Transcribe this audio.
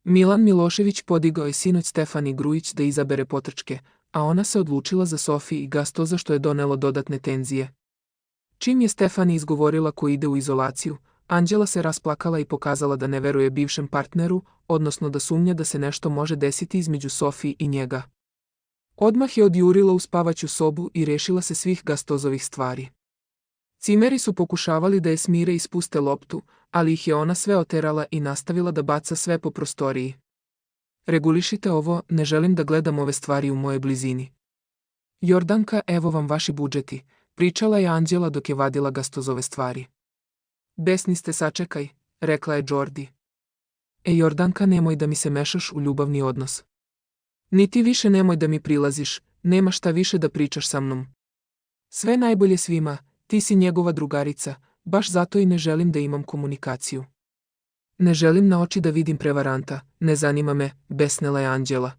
Milan Milošević podigao je sinoć Stefani Grujić da izabere potrčke, a ona se odlučila za Sofi i Gastoza što je donelo dodatne tenzije. Čim je Stefani izgovorila ko ide u izolaciju, Anđela se rasplakala i pokazala da ne veruje bivšem partneru, odnosno da sumnja da se nešto može desiti između Sofi i njega. Odmah je odjurila u spavaću sobu i rešila se svih Gastozovih stvari. Cimeri su pokušavali da je smire i spuste loptu, ali ih je ona sve oterala i nastavila da baca sve po prostoriji. Regulišite ovo, ne želim da gledam ove stvari u mojoj blizini. Jordanka, evo vam vaši budžeti, pričala je Anđela dok je vadila Gastozove stvari. Besni ste, sačekaj, rekla je Đordi. Jordanka, nemoj da mi se mešaš u ljubavni odnos. Niti više nemoj da mi prilaziš, nema šta više da pričaš sa mnom. Sve najbolje svima, ti si njegova drugarica, baš zato i ne želim da imam komunikaciju. Ne želim na oči da vidim prevaranta, ne zanima me, besnela je Anđela.